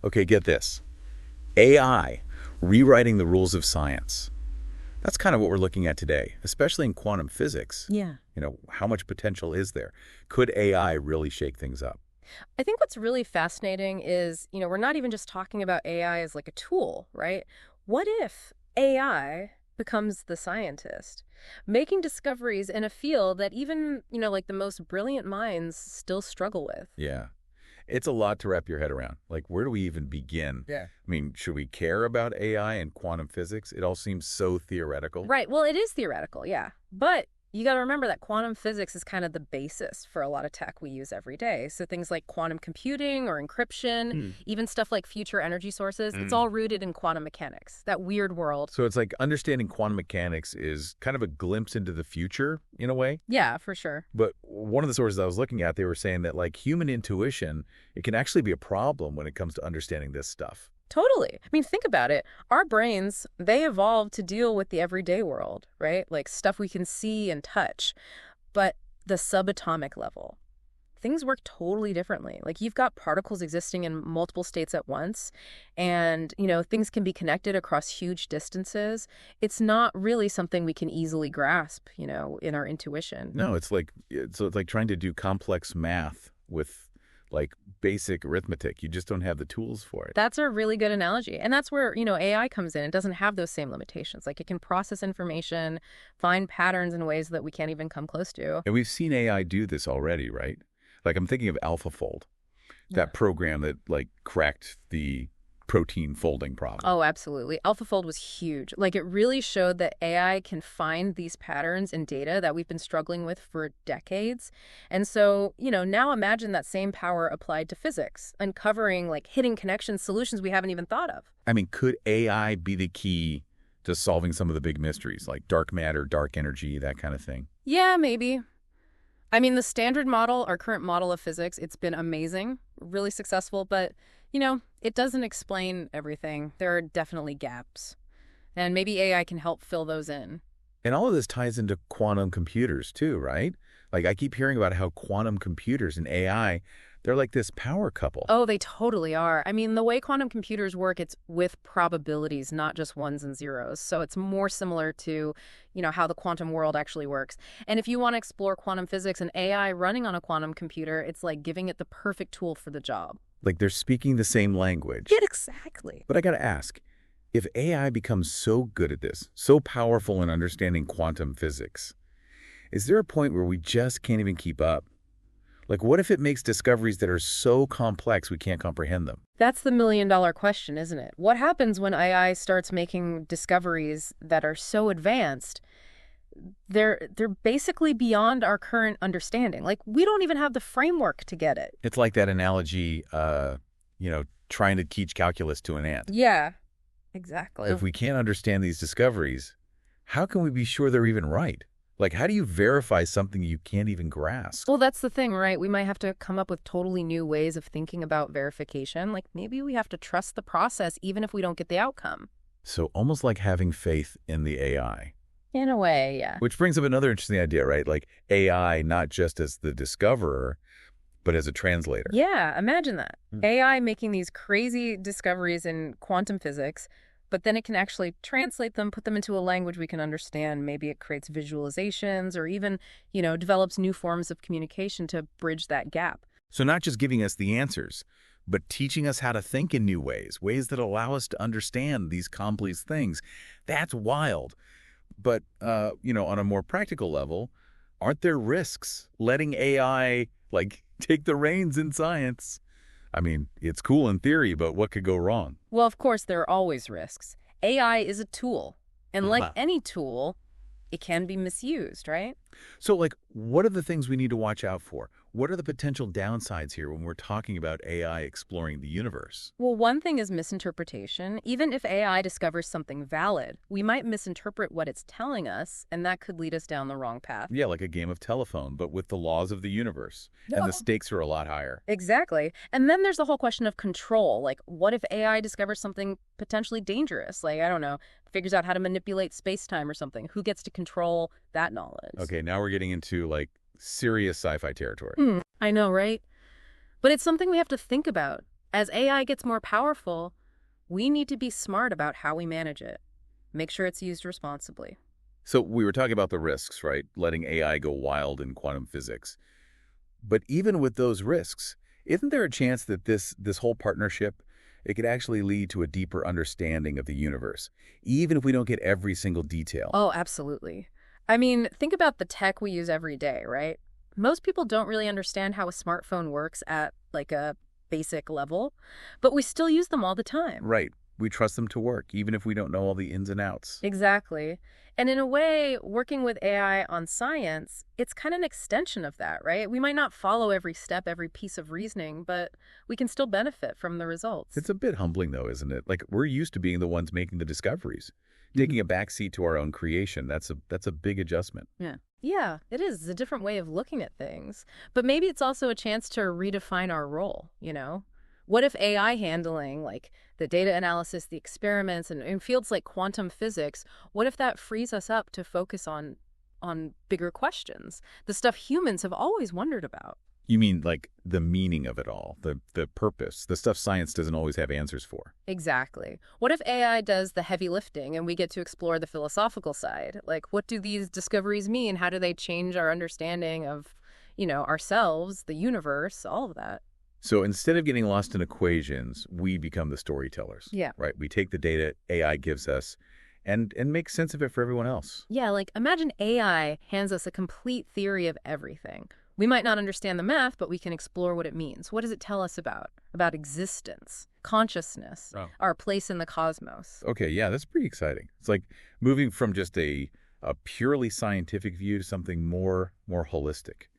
Okay, get this. AI, rewriting the rules of science. That's kind of what we're looking at today, especially in quantum physics. Yeah. How much potential is there? Could AI really shake things up? I think what's really fascinating is, we're not even just talking about AI as like a tool, right? What if AI becomes the scientist, making discoveries in a field that even, like the most brilliant minds still struggle with? Yeah. It's a lot to wrap your head around. Like, where do we even begin? Yeah. I mean, should we care about AI and quantum physics? It all seems so theoretical. Right. Well, it is theoretical, yeah. But you got to remember that quantum physics is kind of the basis for a lot of tech we use every day. So things like quantum computing or encryption, even stuff like future energy sources, it's all rooted in quantum mechanics, that weird world. So it's like understanding quantum mechanics is kind of a glimpse into the future in a way. Yeah, for sure. But one of the sources I was looking at, they were saying that like human intuition, it can actually be a problem when it comes to understanding this stuff. Totally. I mean, think about it. Our brains, they evolved to deal with the everyday world, right? Like stuff we can see and touch. But the subatomic level, things work totally differently. Like you've got particles existing in multiple states at once, and, things can be connected across huge distances. It's not really something we can easily grasp, in our intuition. No, it's like trying to do complex math with like basic arithmetic. You just don't have the tools for it. That's a really good analogy. And that's where, AI comes in. It doesn't have those same limitations. Like it can process information, find patterns in ways that we can't even come close to. And we've seen AI do this already, right? Like I'm thinking of AlphaFold, that program that like cracked the protein folding problem. Oh, absolutely. AlphaFold was huge. Like it really showed that AI can find these patterns in data that we've been struggling with for decades. And so, now imagine that same power applied to physics, uncovering like hidden connections, solutions we haven't even thought of. I mean, could AI be the key to solving some of the big mysteries like dark matter, dark energy, that kind of thing? Yeah, maybe. I mean, the standard model, our current model of physics, it's been amazing, really successful, but it doesn't explain everything. There are definitely gaps. And maybe AI can help fill those in. And all of this ties into quantum computers too, right? Like I keep hearing about how quantum computers and AI, they're like this power couple. Oh, they totally are. I mean, the way quantum computers work, it's with probabilities, not just ones and zeros. So it's more similar to, how the quantum world actually works. And if you want to explore quantum physics and AI running on a quantum computer, it's like giving it the perfect tool for the job. Like they're speaking the same language. Yeah, exactly. But I got to ask, if AI becomes so good at this, so powerful in understanding quantum physics, is there a point where we just can't even keep up? Like, what if it makes discoveries that are so complex we can't comprehend them? That's the million-dollar question, isn't it? What happens when AI starts making discoveries that are so advanced, they're basically beyond our current understanding? Like, we don't even have the framework to get it. It's like that analogy, trying to teach calculus to an ant. Yeah, exactly. If we can't understand these discoveries, how can we be sure they're even right? Like, how do you verify something you can't even grasp? Well, that's the thing, right? We might have to come up with totally new ways of thinking about verification. Like, maybe we have to trust the process even if we don't get the outcome. So almost like having faith in the AI. In a way, yeah. Which brings up another interesting idea, right? Like AI not just as the discoverer, but as a translator. Yeah, imagine that. AI making these crazy discoveries in quantum physics, but then it can actually translate them, put them into a language we can understand. Maybe it creates visualizations or even, develops new forms of communication to bridge that gap. So not just giving us the answers, but teaching us how to think in new ways that allow us to understand these complex things. That's wild. But, on a more practical level, aren't there risks letting AI, take the reins in science? I mean, it's cool in theory, but what could go wrong? Well, of course, there are always risks. AI is a tool. And like any tool, it can be misused, right? So, what are the things we need to watch out for? What are the potential downsides here when we're talking about AI exploring the universe? Well, one thing is misinterpretation. Even if AI discovers something valid, we might misinterpret what it's telling us, and that could lead us down the wrong path. Yeah, like a game of telephone, but with the laws of the universe. No. And the stakes are a lot higher. Exactly. And then there's the whole question of control. Like, what if AI discovers something potentially dangerous? Like, I don't know, figures out how to manipulate space-time or something. Who gets to control that knowledge? Okay, now we're getting into, serious sci-fi territory. I know, right? But it's something we have to think about As AI gets more powerful, we need to be smart about how we manage it. Make sure it's used responsibly. So we were talking about the risks, right? Letting AI go wild in quantum physics. But even with those risks, isn't there a chance that this whole partnership, it could actually lead to a deeper understanding of the universe, even if we don't get every single detail? Oh, absolutely. I mean, think about the tech we use every day, right? Most people don't really understand how a smartphone works at like a basic level, but we still use them all the time. Right. We trust them to work, even if we don't know all the ins and outs. Exactly. And in a way, working with AI on science, it's kind of an extension of that, right? We might not follow every step, every piece of reasoning, but we can still benefit from the results. It's a bit humbling, though, isn't it? Like, we're used to being the ones making the discoveries. Taking a backseat to our own creation, that's a big adjustment. Yeah, it is. It's a different way of looking at things. But maybe it's also a chance to redefine our role, you know? What if AI handling, like the data analysis, the experiments, and in fields like quantum physics, what if that frees us up to focus on bigger questions, the stuff humans have always wondered about? You mean like the meaning of it all, the purpose, the stuff science doesn't always have answers for? Exactly. What if AI does the heavy lifting and we get to explore the philosophical side? Like, what do these discoveries mean? How do they change our understanding of, ourselves, the universe, all of that? So instead of getting lost in equations, we become the storytellers. Yeah. Right? We take the data AI gives us and make sense of it for everyone else. Yeah, like imagine AI hands us a complete theory of everything. We might not understand the math, but we can explore what it means. What does it tell us about existence, consciousness, our place in the cosmos? Okay, yeah, that's pretty exciting. It's like moving from just a purely scientific view to something more holistic,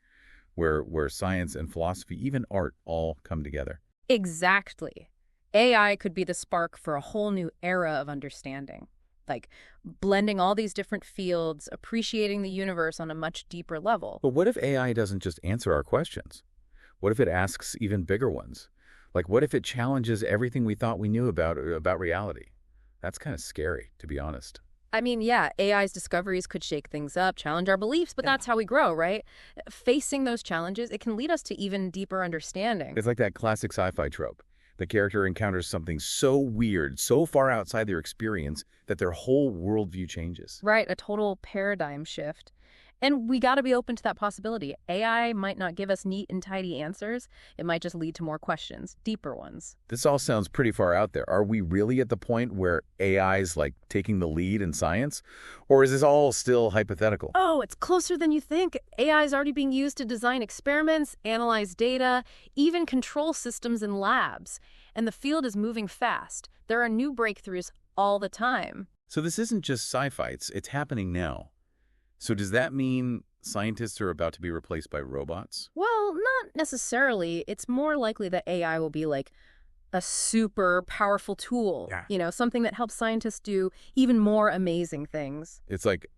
where science and philosophy, even art, all come together. Exactly. AI could be the spark for a whole new era of understanding, like blending all these different fields, appreciating the universe on a much deeper level. But what if AI doesn't just answer our questions? What if it asks even bigger ones? Like, what if it challenges everything we thought we knew about reality? That's kind of scary, to be honest. I mean, yeah, AI's discoveries could shake things up, challenge our beliefs, but that's how we grow, right? Facing those challenges, it can lead us to even deeper understanding. It's like that classic sci-fi trope. The character encounters something so weird, so far outside their experience, that their whole worldview changes. Right, a total paradigm shift. And we got to be open to that possibility. AI might not give us neat and tidy answers. It might just lead to more questions, deeper ones. This all sounds pretty far out there. Are we really at the point where AI's like taking the lead in science? Or is this all still hypothetical? Oh, it's closer than you think. AI is already being used to design experiments, analyze data, even control systems in labs. And the field is moving fast. There are new breakthroughs all the time. So this isn't just sci-fi, it's happening now. So does that mean scientists are about to be replaced by robots? Well, not necessarily. It's more likely that AI will be like a super powerful tool, something that helps scientists do even more amazing things. It's like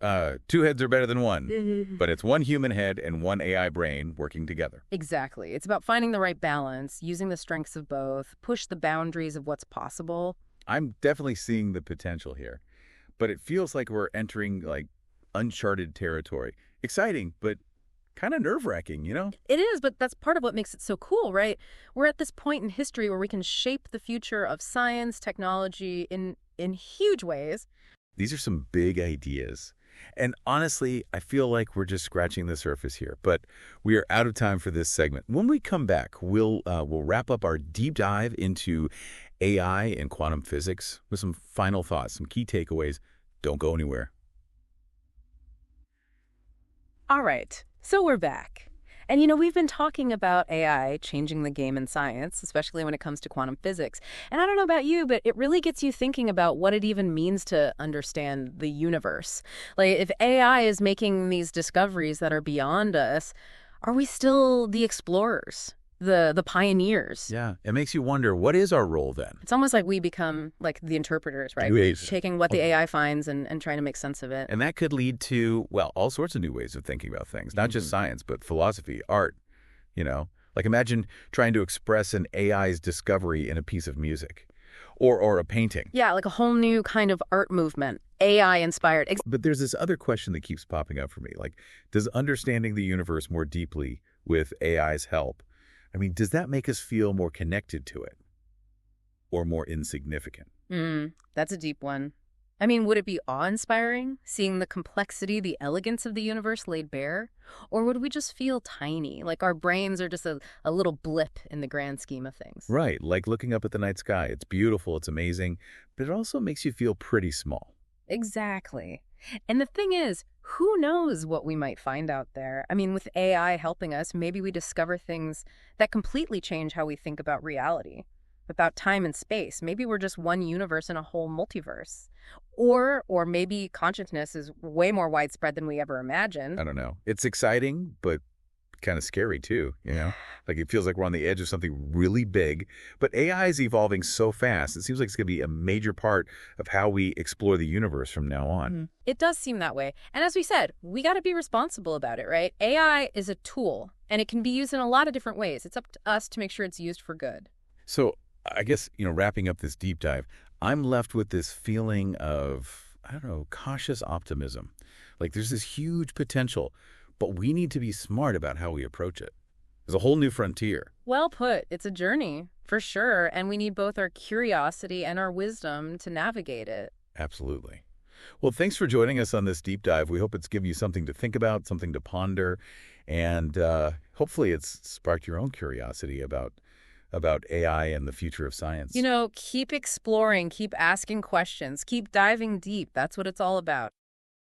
two heads are better than one, but it's one human head and one AI brain working together. Exactly. It's about finding the right balance, using the strengths of both, push the boundaries of what's possible. I'm definitely seeing the potential here, but it feels like we're entering like uncharted territory. Exciting, but kind of nerve-wracking, It is, but that's part of what makes it so cool, right? We're at this point in history where we can shape the future of science, technology in huge ways. These are some big ideas. And honestly, I feel like we're just scratching the surface here, but we are out of time for this segment. When we come back, we'll wrap up our deep dive into AI and quantum physics with some final thoughts, some key takeaways. Don't go anywhere. All right, so we're back. And we've been talking about AI changing the game in science, especially when it comes to quantum physics. And I don't know about you, but it really gets you thinking about what it even means to understand the universe. Like, if AI is making these discoveries that are beyond us, are we still the explorers? The pioneers? Yeah, it makes you wonder, what is our role then? It's almost like we become like the interpreters, right? Taking what the AI finds and trying to make sense of it. And that could lead to, well, all sorts of new ways of thinking about things, not just science, but philosophy, art, Like imagine trying to express an AI's discovery in a piece of music or a painting. Yeah, like a whole new kind of art movement, AI-inspired. But there's this other question that keeps popping up for me. Like, does understanding the universe more deeply with AI's help, does that make us feel more connected to it? or more insignificant? That's a deep one. I mean, would it be awe-inspiring, seeing the complexity, the elegance of the universe laid bare? Or would we just feel tiny, like our brains are just a little blip in the grand scheme of things? Right, like looking up at the night sky. It's beautiful, it's amazing, but it also makes you feel pretty small. Exactly. And the thing is, who knows what we might find out there? I mean, with AI helping us, maybe we discover things that completely change how we think about reality, about time and space. Maybe we're just one universe in a whole multiverse. Or maybe consciousness is way more widespread than we ever imagined. I don't know. It's exciting, but kind of scary too, you know? Like it feels like we're on the edge of something really big, but AI is evolving so fast. It seems like it's going to be a major part of how we explore the universe from now on. It does seem that way. And as we said, we got to be responsible about it, right? AI is a tool, and it can be used in a lot of different ways. It's up to us to make sure it's used for good. So I guess, wrapping up this deep dive, I'm left with this feeling of, I don't know, cautious optimism. Like there's this huge potential, but we need to be smart about how we approach it. There's a whole new frontier. Well put. It's a journey, for sure, and we need both our curiosity and our wisdom to navigate it. Absolutely. Well, thanks for joining us on this deep dive. We hope it's given you something to think about, something to ponder, and hopefully it's sparked your own curiosity about AI and the future of science. Keep exploring, keep asking questions, keep diving deep. That's what it's all about.